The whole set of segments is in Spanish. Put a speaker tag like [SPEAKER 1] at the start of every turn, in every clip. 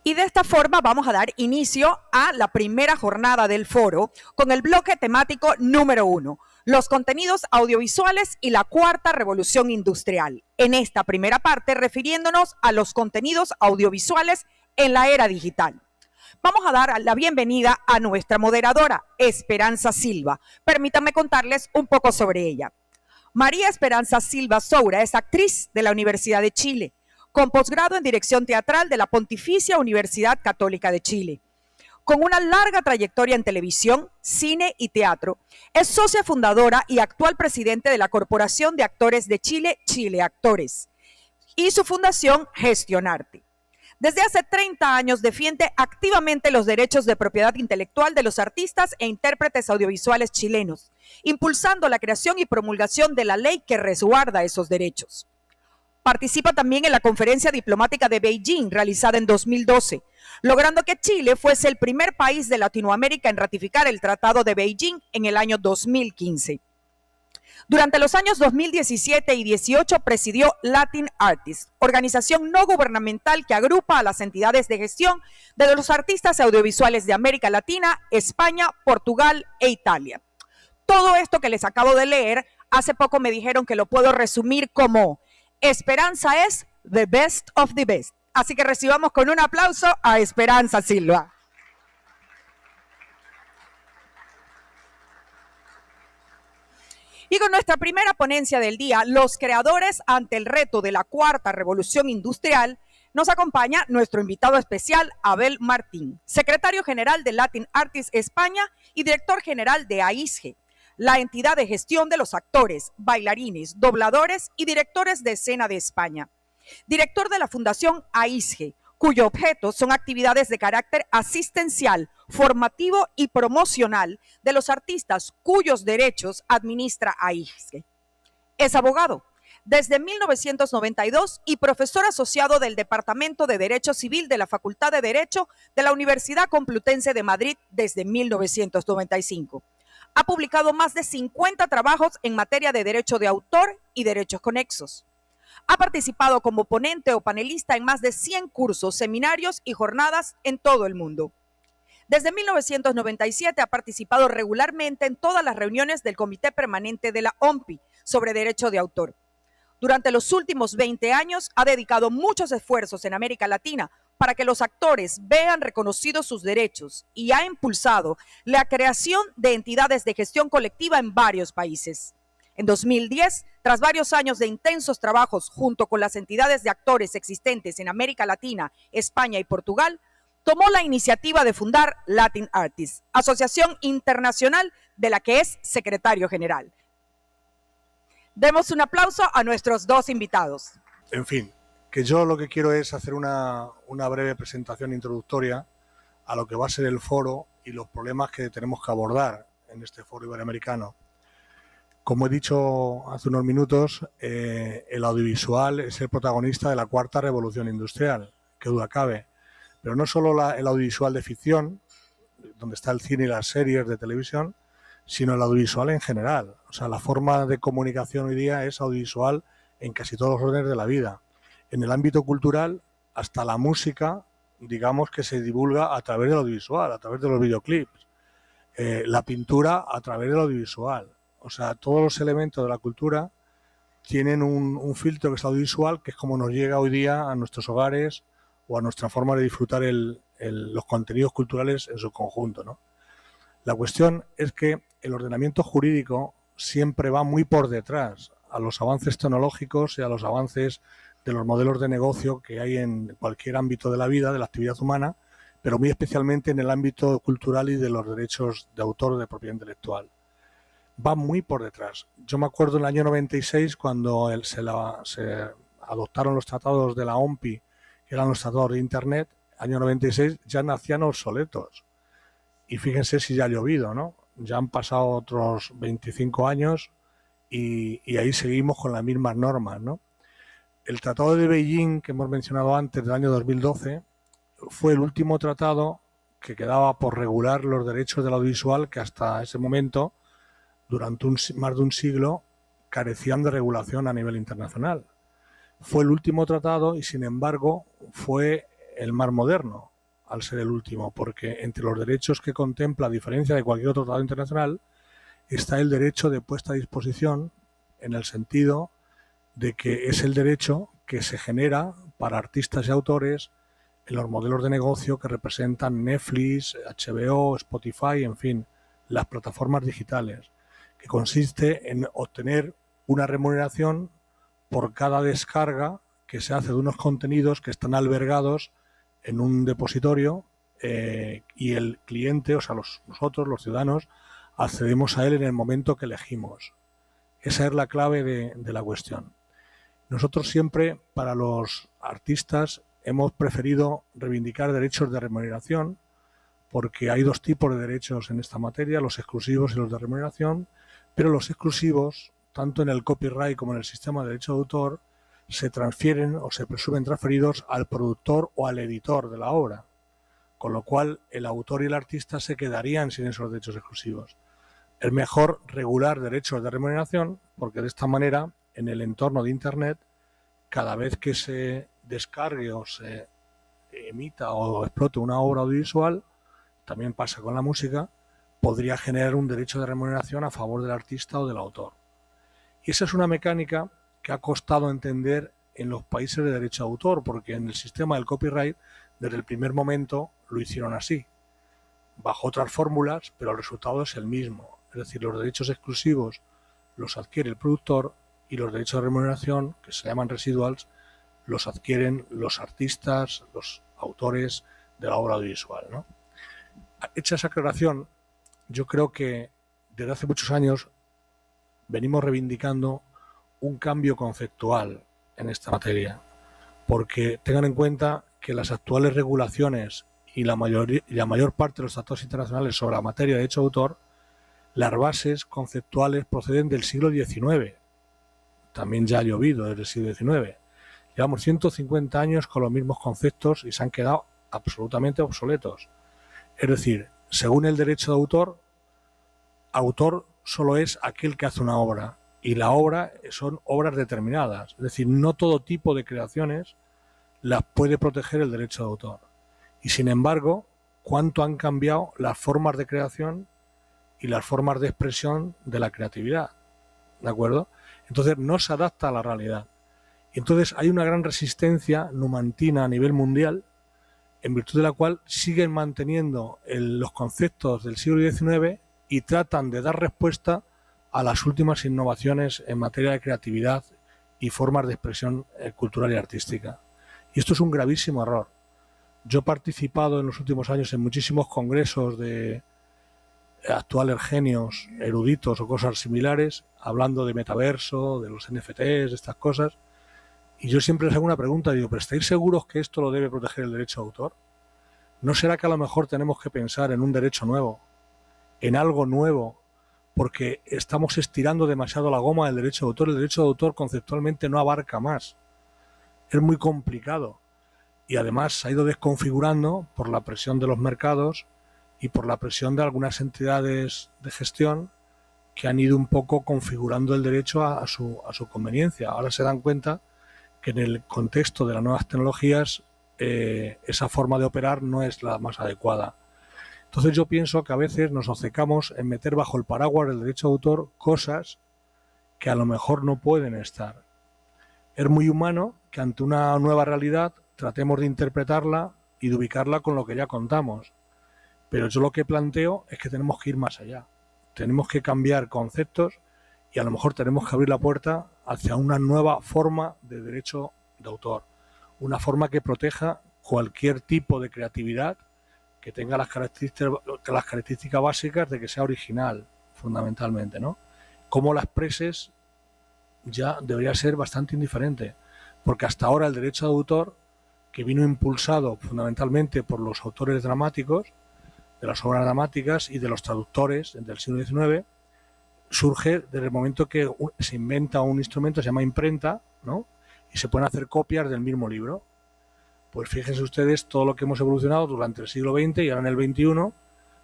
[SPEAKER 1] Y de esta forma vamos a dar inicio a la primera jornada del foro con el bloque temático número 1, los contenidos audiovisuales y la cuarta revolución industrial. En esta primera parte refiriéndonos a los contenidos audiovisuales en la era digital. Vamos a dar la bienvenida a nuestra moderadora, Esperanza Silva. Permítanme contarles un poco sobre ella. María Esperanza Silva Soura es actriz de la Universidad de Chile, con posgrado en dirección teatral de la Pontificia Universidad Católica de Chile. Con una larga trayectoria en televisión, cine y teatro, es socia fundadora y actual presidente de la Corporación de Actores de Chile, Chile Actores, y su fundación Gestionarte. Desde hace 30 años defiende activamente los derechos de propiedad intelectual de los artistas e intérpretes audiovisuales chilenos, impulsando la creación y promulgación de la ley que resguarda esos derechos. Participa también en la Conferencia Diplomática de Beijing, realizada en 2012, logrando que Chile fuese el primer país de Latinoamérica en ratificar el Tratado de Beijing en el año 2015. Durante los años 2017 y 2018 presidió Latin Artists, organización no gubernamental que agrupa a las entidades de gestión de los artistas audiovisuales de América Latina, España, Portugal e Italia. Todo esto que les acabo de leer, hace poco me dijeron que lo puedo resumir como: Esperanza es the best of the best. Así que recibamos con un aplauso a Esperanza Silva. Y con nuestra primera ponencia del día, los creadores ante el reto de la cuarta revolución industrial, nos acompaña nuestro invitado especial, Abel Martín, secretario general de Latin Artists España y director general de AISGE, la entidad de gestión de los actores, bailarines, dobladores y directores de escena de España. Director de la Fundación AISGE, cuyo objeto son actividades de carácter asistencial, formativo y promocional de los artistas cuyos derechos administra AISGE. Es abogado desde 1992 y profesor asociado del Departamento de Derecho Civil de la Facultad de Derecho de la Universidad Complutense de Madrid desde 1995. Ha publicado más de 50 trabajos en materia de derecho de autor y derechos conexos. Ha participado como ponente o panelista en más de 100 cursos, seminarios y jornadas en todo el mundo. Desde 1997 ha participado regularmente en todas las reuniones del Comité Permanente de la OMPI sobre derecho de autor. Durante los últimos 20 años ha dedicado muchos esfuerzos en América Latina para que los actores vean reconocidos sus derechos y ha impulsado la creación de entidades de gestión colectiva en varios países. En 2010, tras varios años de intensos trabajos junto con las entidades de actores existentes en América Latina, España y Portugal, tomó la iniciativa de fundar Latin Artists, asociación internacional de la que es secretario general. Demos un aplauso a nuestros dos invitados.
[SPEAKER 2] En fin, que yo lo que quiero es hacer una breve presentación introductoria a lo que va a ser el foro y los problemas que tenemos que abordar en este foro iberoamericano. Como he dicho hace unos minutos, el audiovisual es el protagonista de la cuarta revolución industrial, qué duda cabe. Pero no solo el audiovisual de ficción, donde está el cine y las series de televisión, sino el audiovisual en general. O sea, la forma de comunicación hoy día es audiovisual en casi todos los órdenes de la vida. En el ámbito cultural, hasta la música, digamos que se divulga a través del audiovisual, a través de los videoclips. La pintura a través del audiovisual. O sea, todos los elementos de la cultura tienen un filtro que es audiovisual, que es como nos llega hoy día a nuestros hogares o a nuestra forma de disfrutar los contenidos culturales en su conjunto, ¿no? La cuestión es que el ordenamiento jurídico siempre va muy por detrás a los avances tecnológicos y a los avances de los modelos de negocio que hay en cualquier ámbito de la vida, de la actividad humana, pero muy especialmente en el ámbito cultural y de los derechos de autor de propiedad intelectual. Va muy por detrás. Yo me acuerdo en el año 96 cuando se adoptaron los tratados de la OMPI, que eran los tratados de Internet, año 96 ya nacían obsoletos. Y fíjense si ya ha llovido, ¿no? Ya han pasado otros 25 años y ahí seguimos con las mismas normas, ¿no? El Tratado de Beijing, que hemos mencionado antes, del año 2012, fue el último tratado que quedaba por regular los derechos del audiovisual que hasta ese momento, durante más de un siglo, carecían de regulación a nivel internacional. Fue el último tratado y, sin embargo, fue el más moderno. al ser el último, porque entre los derechos que contempla, a diferencia de cualquier otro tratado internacional, está el derecho de puesta a disposición, en el sentido de que es el derecho que se genera para artistas y autores en los modelos de negocio que representan Netflix, HBO, Spotify, en fin, las plataformas digitales, que consiste en obtener una remuneración por cada descarga que se hace de unos contenidos que están albergados en un depositorio y el cliente, o sea, nosotros, los ciudadanos, accedemos a él en el momento que elegimos. Esa es la clave de la cuestión. Nosotros siempre, para los artistas, hemos preferido reivindicar derechos de remuneración, porque hay dos tipos de derechos en esta materia, los exclusivos y los de remuneración, pero los exclusivos, tanto en el copyright como en el sistema de derecho de autor, se transfieren o se presumen transferidos al productor o al editor de la obra, con lo cual el autor y el artista se quedarían sin esos derechos exclusivos. Es mejor regular derechos de remuneración, porque de esta manera, en el entorno de Internet, cada vez que se descargue o se emita o explote una obra audiovisual, también pasa con la música, podría generar un derecho de remuneración a favor del artista o del autor. Y esa es una mecánica que ha costado entender en los países de derecho de autor, porque en el sistema del copyright, desde el primer momento, lo hicieron así, bajo otras fórmulas, pero el resultado es el mismo. Es decir, los derechos exclusivos los adquiere el productor y los derechos de remuneración, que se llaman residuals, los adquieren los artistas, los autores de la obra audiovisual, ¿no? Hecha esa aclaración, yo creo que desde hace muchos años venimos reivindicando un cambio conceptual en esta materia, porque tengan en cuenta que las actuales regulaciones y la mayor parte de los tratados internacionales sobre la materia de derecho de autor, las bases conceptuales proceden del siglo XIX. También ya ha llovido desde el siglo XIX. Llevamos 150 años con los mismos conceptos y se han quedado absolutamente obsoletos. Es decir, según el derecho de autor solo es aquel que hace una obra, y la obra son obras determinadas. Es decir, no todo tipo de creaciones las puede proteger el derecho de autor. Y sin embargo, cuánto han cambiado las formas de creación y las formas de expresión de la creatividad, ¿de acuerdo? Entonces no se adapta a la realidad. Y entonces hay una gran resistencia numantina a nivel mundial, en virtud de la cual siguen manteniendo los conceptos del siglo XIX y tratan de dar respuesta a las últimas innovaciones en materia de creatividad y formas de expresión cultural y artística. Y esto es un gravísimo error. Yo he participado en los últimos años en muchísimos congresos de actuales genios, eruditos o cosas similares, hablando de metaverso, de los NFTs, de estas cosas, y yo siempre les hago una pregunta, digo, ¿pero estáis seguros que esto lo debe proteger el derecho de autor? ¿No será que a lo mejor tenemos que pensar en un derecho nuevo, en algo nuevo, porque estamos estirando demasiado la goma del derecho de autor? El derecho de autor conceptualmente no abarca más, es muy complicado, y además se ha ido desconfigurando por la presión de los mercados y por la presión de algunas entidades de gestión que han ido un poco configurando el derecho a su conveniencia. Ahora se dan cuenta que en el contexto de las nuevas tecnologías esa forma de operar no es la más adecuada. Entonces yo pienso que a veces nos obcecamos en meter bajo el paraguas del derecho de autor cosas que a lo mejor no pueden estar. Es muy humano que ante una nueva realidad tratemos de interpretarla y de ubicarla con lo que ya contamos. Pero yo lo que planteo es que tenemos que ir más allá. Tenemos que cambiar conceptos y a lo mejor tenemos que abrir la puerta hacia una nueva forma de derecho de autor. Una forma que proteja cualquier tipo de creatividad que tenga las características básicas de que sea original, fundamentalmente, ¿no? Cómo la expreses ya debería ser bastante indiferente, porque hasta ahora el derecho de autor, que vino impulsado fundamentalmente por los autores dramáticos, de las obras dramáticas y de los traductores del siglo XIX, surge desde el momento que se inventa un instrumento, se llama imprenta, ¿no? Y se pueden hacer copias del mismo libro. Pues fíjense ustedes todo lo que hemos evolucionado durante el siglo XX y ahora en el XXI,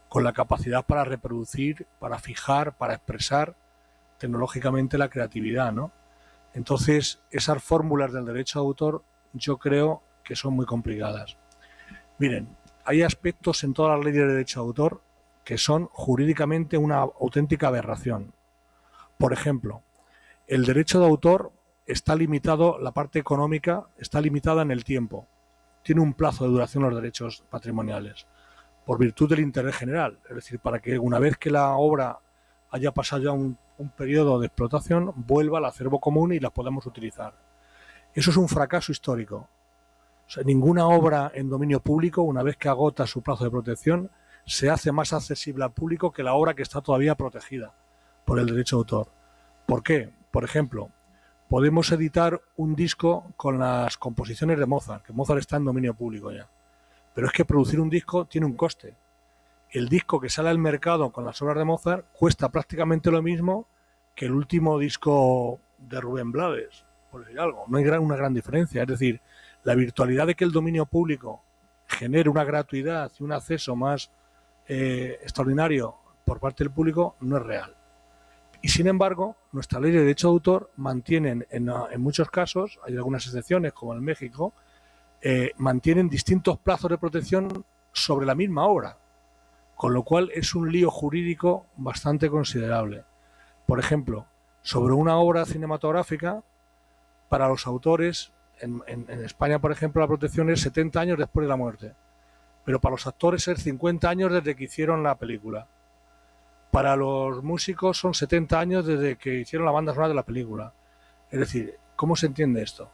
[SPEAKER 2] con la capacidad para reproducir, para fijar, para expresar tecnológicamente la creatividad, ¿no? Entonces, esas fórmulas del derecho de autor yo creo que son muy complicadas. Miren, hay aspectos en todas las leyes de derecho de autor que son jurídicamente una auténtica aberración. Por ejemplo, el derecho de autor está limitado, la parte económica está limitada en el tiempo. Tiene un plazo de duración los derechos patrimoniales, por virtud del interés general. Es decir, para que una vez que la obra haya pasado ya un periodo de explotación, vuelva al acervo común y la podamos utilizar. Eso es un fracaso histórico. O sea, ninguna obra en dominio público, una vez que agota su plazo de protección, se hace más accesible al público que la obra que está todavía protegida por el derecho de autor. ¿Por qué? Por ejemplo, podemos editar un disco con las composiciones de Mozart, que Mozart está en dominio público ya. Pero es que producir un disco tiene un coste. El disco que sale al mercado con las obras de Mozart cuesta prácticamente lo mismo que el último disco de Rubén Blades, por decir algo. No hay una gran diferencia. Es decir, la virtualidad de que el dominio público genere una gratuidad y un acceso más extraordinario por parte del público no es real. Y sin embargo, nuestra ley de derecho de autor mantienen, en muchos casos, hay algunas excepciones como en México, mantienen distintos plazos de protección sobre la misma obra, con lo cual es un lío jurídico bastante considerable. Por ejemplo, sobre una obra cinematográfica, para los autores, en España, por ejemplo, la protección es 70 años después de la muerte, pero para los actores es 50 años desde que hicieron la película. Para los músicos son 70 años desde que hicieron la banda sonora de la película. Es decir, ¿cómo se entiende esto?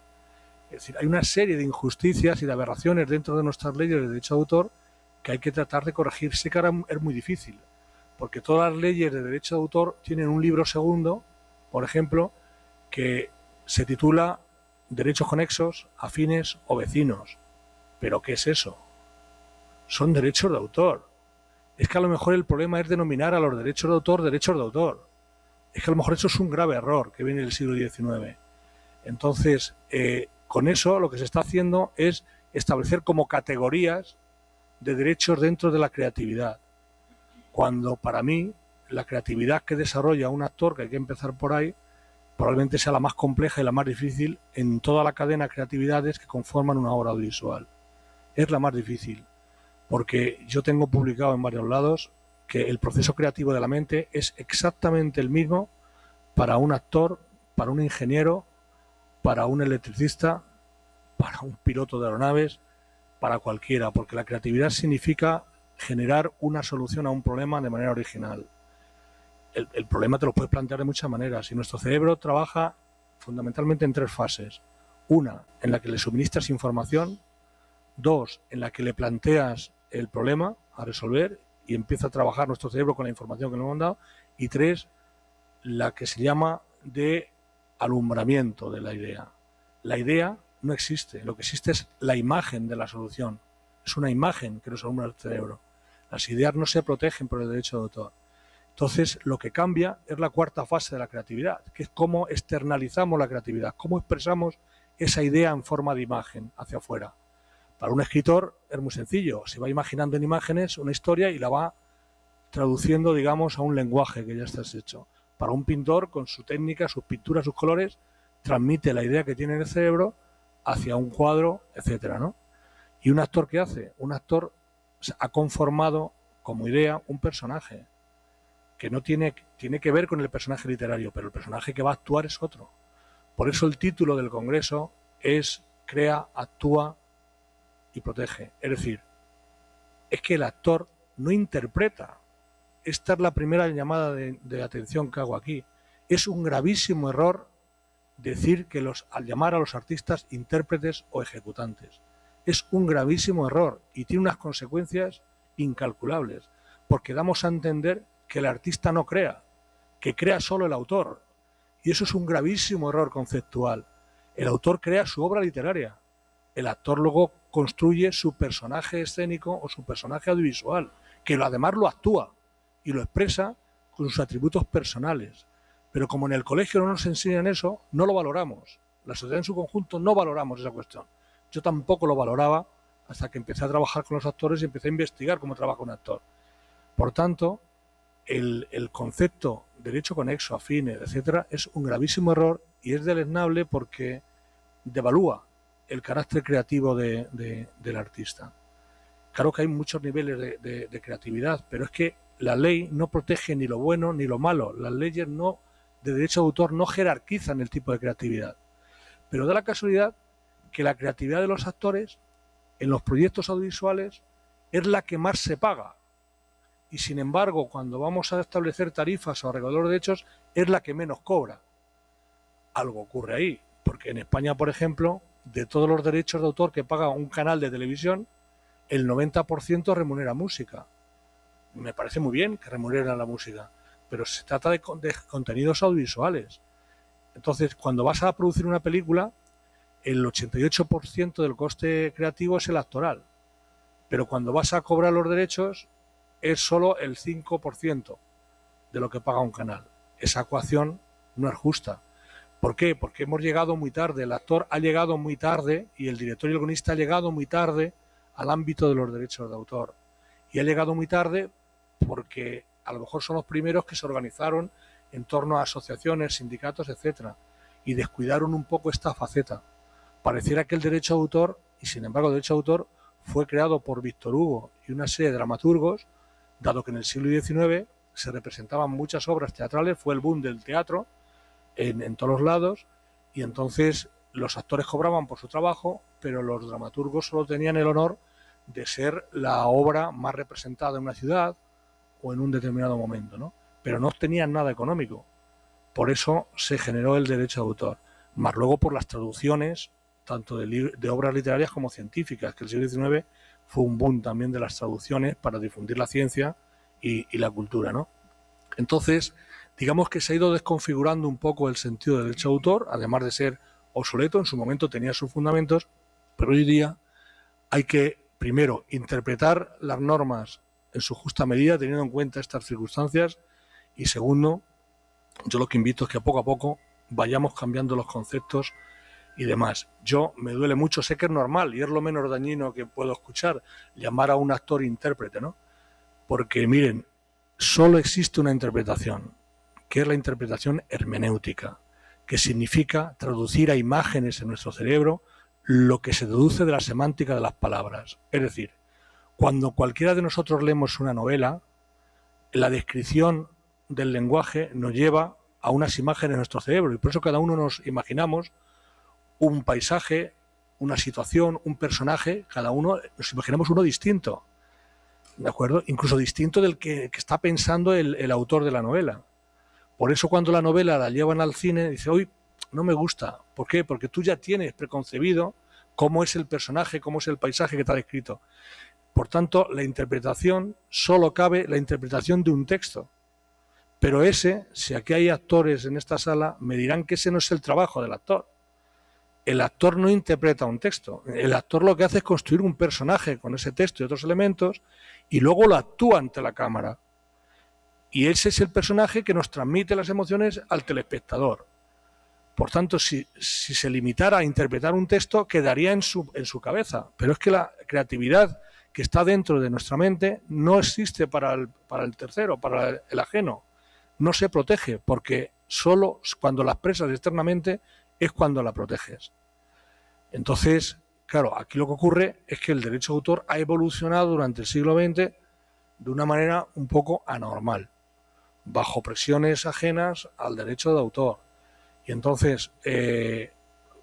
[SPEAKER 2] Es decir, hay una serie de injusticias y de aberraciones dentro de nuestras leyes de derecho de autor que hay que tratar de corregir. Sé que ahora es muy difícil, porque todas las leyes de derecho de autor tienen un libro segundo, por ejemplo, que se titula Derechos conexos, afines o vecinos. ¿Pero qué es eso? Son derechos de autor. Es que a lo mejor el problema es denominar a los derechos de autor derechos de autor. Es que a lo mejor eso es un grave error que viene del siglo XIX. Entonces, con eso lo que se está haciendo es establecer como categorías de derechos dentro de la creatividad. Cuando para mí la creatividad que desarrolla un actor, que hay que empezar por ahí, probablemente sea la más compleja y la más difícil en toda la cadena de creatividades que conforman una obra audiovisual. Es la más difícil. Porque yo tengo publicado en varios lados que el proceso creativo de la mente es exactamente el mismo para un actor, para un ingeniero, para un electricista, para un piloto de aeronaves, para cualquiera, porque la creatividad significa generar una solución a un problema de manera original. El problema te lo puedes plantear de muchas maneras y nuestro cerebro trabaja fundamentalmente en tres fases. Una, en la que le suministras información. Dos, en la que le planteas el problema a resolver y empieza a trabajar nuestro cerebro con la información que nos han dado. Y tres, la que se llama de alumbramiento de la idea. La idea no existe, lo que existe es la imagen de la solución. Es una imagen que nos alumbra el cerebro. Las ideas no se protegen por el derecho de autor. Entonces, lo que cambia es la cuarta fase de la creatividad, que es cómo externalizamos la creatividad, cómo expresamos esa idea en forma de imagen hacia afuera. Para un escritor es muy sencillo, se va imaginando en imágenes una historia y la va traduciendo, digamos, a un lenguaje que ya está hecho. Para un pintor, con su técnica, sus pinturas, sus colores, transmite la idea que tiene en el cerebro hacia un cuadro, etcétera, ¿no? ¿Y un actor qué hace? Un actor ha conformado como idea un personaje que no tiene que ver con el personaje literario, pero el personaje que va a actuar es otro. Por eso el título del congreso es Crea, actúa y protege. Es decir, es que el actor no interpreta. Esta es la primera llamada de atención que hago aquí. Es un gravísimo error decir que al llamar a los artistas intérpretes o ejecutantes. Es un gravísimo error y tiene unas consecuencias incalculables, porque damos a entender que el artista no crea, que crea solo el autor. Y eso es un gravísimo error conceptual. El autor crea su obra literaria. El actor luego construye su personaje escénico o su personaje audiovisual, que además lo actúa y lo expresa con sus atributos personales. Pero como en el colegio no nos enseñan eso, no lo valoramos. La sociedad en su conjunto no valoramos esa cuestión. Yo tampoco lo valoraba hasta que empecé a trabajar con los actores y empecé a investigar cómo trabaja un actor. Por tanto, el concepto derecho conexo, afines, etcétera, es un gravísimo error y es deleznable porque devalúa el carácter creativo del artista. Claro que hay muchos niveles de creatividad, pero es que la ley no protege ni lo bueno ni lo malo. Las leyes de derecho de autor no jerarquizan el tipo de creatividad. Pero da la casualidad que la creatividad de los actores en los proyectos audiovisuales es la que más se paga. Y sin embargo, cuando vamos a establecer tarifas o arreglar los derechos, es la que menos cobra. Algo ocurre ahí, porque en España, por ejemplo, de todos los derechos de autor que paga un canal de televisión, el 90% remunera música. Me parece muy bien que remuneren la música, pero se trata de contenidos audiovisuales. Entonces, cuando vas a producir una película, el 88% del coste creativo es el actoral, pero cuando vas a cobrar los derechos es solo el 5% de lo que paga un canal. Esa ecuación no es justa. ¿Por qué? Porque hemos llegado muy tarde, el actor ha llegado muy tarde y el director y el guionista ha llegado muy tarde al ámbito de los derechos de autor. Y ha llegado muy tarde porque a lo mejor son los primeros que se organizaron en torno a asociaciones, sindicatos, etcétera, y descuidaron un poco esta faceta. Pareciera que el derecho de autor, y sin embargo el derecho de autor, fue creado por Víctor Hugo y una serie de dramaturgos, dado que en el siglo XIX se representaban muchas obras teatrales, fue el boom del teatro en todos los lados, y entonces los actores cobraban por su trabajo, pero los dramaturgos solo tenían el honor de ser la obra más representada en una ciudad o en un determinado momento, ¿no? Pero no obtenían nada económico. Por eso se generó el derecho de autor, más luego por las traducciones tanto de obras literarias como científicas, que el siglo XIX fue un boom también de las traducciones para difundir la ciencia y la cultura, ¿no? Entonces, digamos que se ha ido desconfigurando un poco el sentido del derecho de autor, además de ser obsoleto, en su momento tenía sus fundamentos, pero hoy día hay que, primero, interpretar las normas en su justa medida, teniendo en cuenta estas circunstancias, y segundo, yo lo que invito es que poco a poco vayamos cambiando los conceptos y demás. Yo me duele mucho, sé que es normal y es lo menos dañino que puedo escuchar, llamar a un actor intérprete, ¿no? Porque miren, solo existe una interpretación, que es la interpretación hermenéutica, que significa traducir a imágenes en nuestro cerebro lo que se deduce de la semántica de las palabras. Es decir, cuando cualquiera de nosotros leemos una novela, la descripción del lenguaje nos lleva a unas imágenes en nuestro cerebro, y por eso cada uno nos imaginamos un paisaje, una situación, un personaje, cada uno nos imaginamos uno distinto, ¿de acuerdo? Incluso distinto del que está pensando el autor de la novela. Por eso cuando la novela la llevan al cine, dice, hoy no me gusta. ¿Por qué? Porque tú ya tienes preconcebido cómo es el personaje, cómo es el paisaje que te ha descrito. Por tanto, la interpretación, solo cabe la interpretación de un texto. Pero si aquí hay actores en esta sala, me dirán que ese no es el trabajo del actor. El actor no interpreta un texto. El actor lo que hace es construir un personaje con ese texto y otros elementos y luego lo actúa ante la cámara. Y ese es el personaje que nos transmite las emociones al telespectador. Por tanto, si se limitara a interpretar un texto, quedaría en su cabeza. Pero es que la creatividad que está dentro de nuestra mente no existe para el tercero, para el ajeno. No se protege, porque solo cuando la expresas externamente es cuando la proteges. Entonces, claro, aquí lo que ocurre es que el derecho de autor ha evolucionado durante el siglo XX de una manera un poco anormal, bajo presiones ajenas al derecho de autor. Y entonces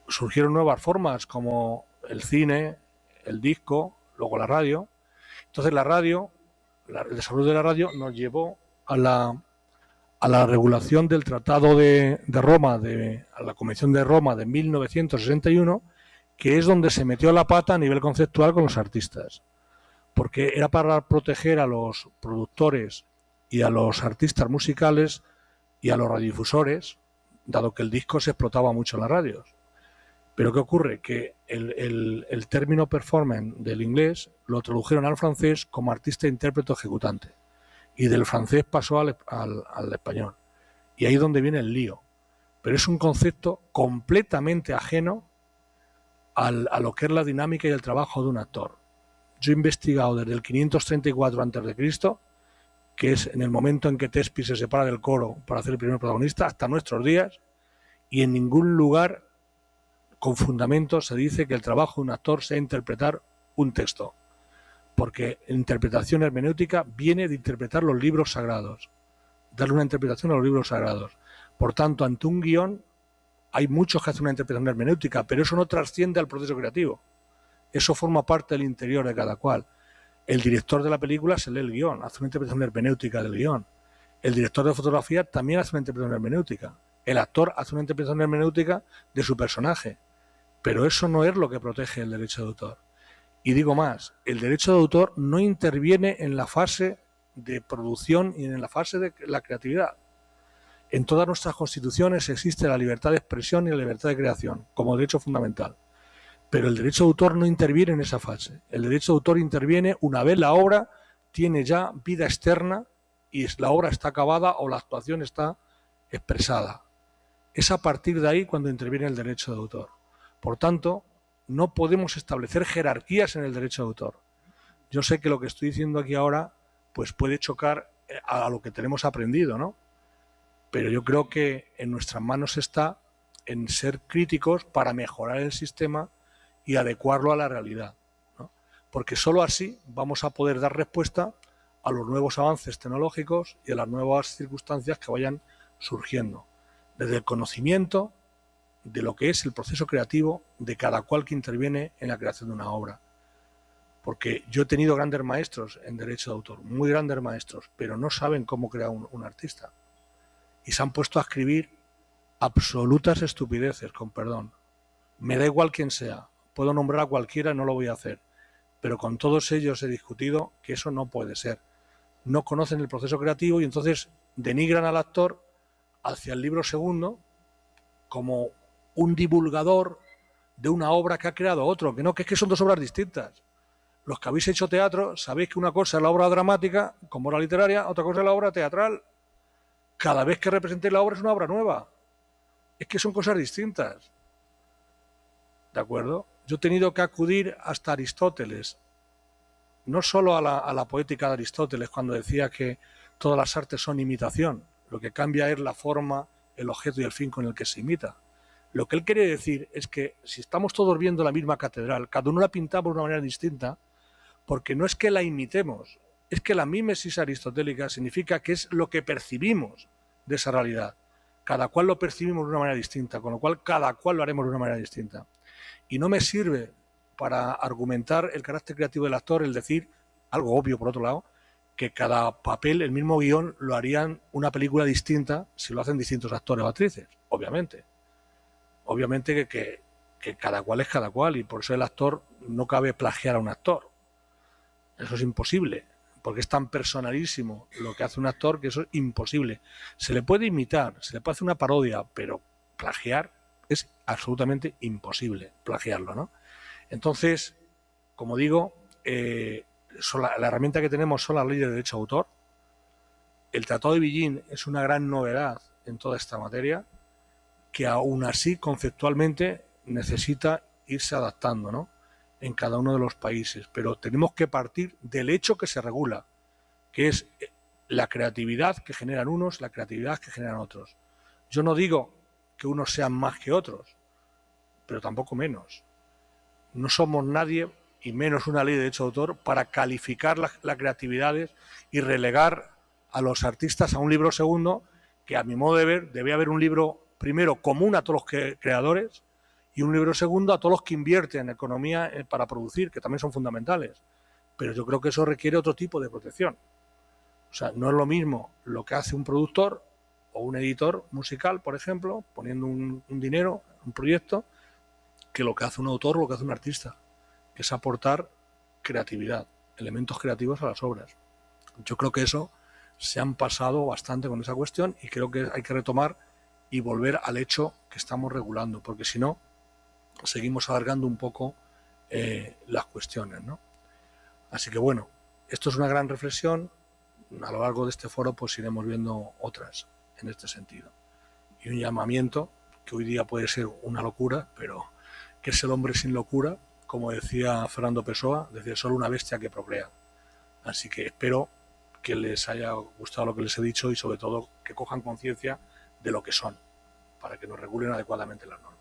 [SPEAKER 2] surgieron nuevas formas como el cine, el disco, luego la radio. Entonces la radio, el desarrollo de la radio nos llevó a la regulación del Tratado de Roma, a la Convención de Roma de 1961, que es donde se metió la pata a nivel conceptual con los artistas. Porque era para proteger a los productores y a los artistas musicales y a los radiodifusores, dado que el disco se explotaba mucho en las radios. Pero ¿qué ocurre? Que el término performance del inglés lo tradujeron al francés como artista, intérprete, ejecutante. Y del francés pasó al español. Y ahí es donde viene el lío. Pero es un concepto completamente ajeno a lo que es la dinámica y el trabajo de un actor. Yo he investigado desde el 534 a.C., que es en el momento en que Thespis se separa del coro para hacer el primer protagonista, hasta nuestros días, y en ningún lugar con fundamento se dice que el trabajo de un actor sea interpretar un texto. porque interpretación hermenéutica viene de interpretar los libros sagrados, darle una interpretación a los libros sagrados. Por tanto, ante un guión hay muchos que hacen una interpretación hermenéutica, pero eso no trasciende al proceso creativo. Eso forma parte del interior de cada cual. El director de la película se lee el guión, hace una interpretación hermenéutica del guión. El director de fotografía también hace una interpretación hermenéutica. El actor hace una interpretación hermenéutica de su personaje. Pero eso no es lo que protege el derecho de autor. Y digo más, el derecho de autor no interviene en la fase de producción y en la fase de la creatividad. En todas nuestras constituciones existe la libertad de expresión y la libertad de creación como derecho fundamental. Pero el derecho de autor no interviene en esa fase. El derecho de autor interviene una vez la obra tiene ya vida externa y la obra está acabada o la actuación está expresada. Es a partir de ahí cuando interviene el derecho de autor. Por tanto, no podemos establecer jerarquías en el derecho de autor. Yo sé que lo que estoy diciendo aquí ahora pues puede chocar a lo que tenemos aprendido, ¿no? Pero yo creo que en nuestras manos está en ser críticos para mejorar el sistema y adecuarlo a la realidad, ¿no? Porque solo así vamos a poder dar respuesta a los nuevos avances tecnológicos y a las nuevas circunstancias que vayan surgiendo, desde el conocimiento de lo que es el proceso creativo de cada cual que interviene en la creación de una obra. Porque yo he tenido grandes maestros en derecho de autor, muy grandes maestros, pero no saben cómo crear un artista. Y se han puesto a escribir absolutas estupideces, con perdón. Me da igual quién sea, puedo nombrar a cualquiera, no lo voy a hacer. Pero con todos ellos he discutido que eso no puede ser. No conocen el proceso creativo y entonces denigran al actor hacia el libro segundo como un divulgador de una obra que ha creado otro, que no, que es que son dos obras distintas. Los que habéis hecho teatro sabéis que una cosa es la obra dramática, como obra literaria, otra cosa es la obra teatral. Cada vez que representéis la obra es una obra nueva. Es que son cosas distintas. ¿De acuerdo? Yo he tenido que acudir hasta Aristóteles, no solo a la poética de Aristóteles, cuando decía que todas las artes son imitación, lo que cambia es la forma, el objeto y el fin con el que se imita. Lo que él quiere decir es que si estamos todos viendo la misma catedral, cada uno la pintamos de una manera distinta, porque no es que la imitemos, es que la mímesis aristotélica significa que es lo que percibimos de esa realidad. Cada cual lo percibimos de una manera distinta, con lo cual cada cual lo haremos de una manera distinta. Y no me sirve para argumentar el carácter creativo del actor el decir, algo obvio por otro lado, que cada papel, el mismo guión, lo harían una película distinta si lo hacen distintos actores o actrices, obviamente. Obviamente que cada cual es cada cual y por eso el actor no cabe plagiar a un actor. Eso es imposible, porque es tan personalísimo lo que hace un actor que eso es imposible. Se le puede imitar, se le puede hacer una parodia, pero plagiar es absolutamente imposible, plagiarlo, ¿no? Entonces, como digo, la herramienta que tenemos son las leyes de derecho de autor. El Tratado de Beijing es una gran novedad en toda esta materia, que aún así conceptualmente necesita irse adaptando, ¿no?, en cada uno de los países, pero tenemos que partir del hecho que se regula, que es la creatividad que generan unos, la creatividad que generan otros. Yo no digo que unos sean más que otros, pero tampoco menos. No somos nadie, y menos una ley de derecho de autor, para calificar las creatividades y relegar a los artistas a un libro segundo, que a mi modo de ver debe haber un libro primero común a todos los creadores y un libro segundo a todos los que invierten en economía para producir, que también son fundamentales. Pero yo creo que eso requiere otro tipo de protección. O sea, no es lo mismo lo que hace un productor o un editor musical, por ejemplo, poniendo un dinero, un proyecto, que lo que hace un autor o lo que hace un artista, que es aportar creatividad, elementos creativos a las obras. Yo creo que eso se han pasado bastante con esa cuestión y creo que hay que retomar y volver al hecho que estamos regulando, porque si no, seguimos alargando un poco las cuestiones, ¿no? Así que bueno, esto es una gran reflexión. A lo largo de este foro pues iremos viendo otras en este sentido. Y un llamamiento que hoy día puede ser una locura, pero que es el hombre sin locura, como decía Fernando Pessoa, decía solo una bestia que procrea. Así que espero que les haya gustado lo que les he dicho y sobre todo que cojan conciencia de lo que son, para que nos regulen adecuadamente las normas.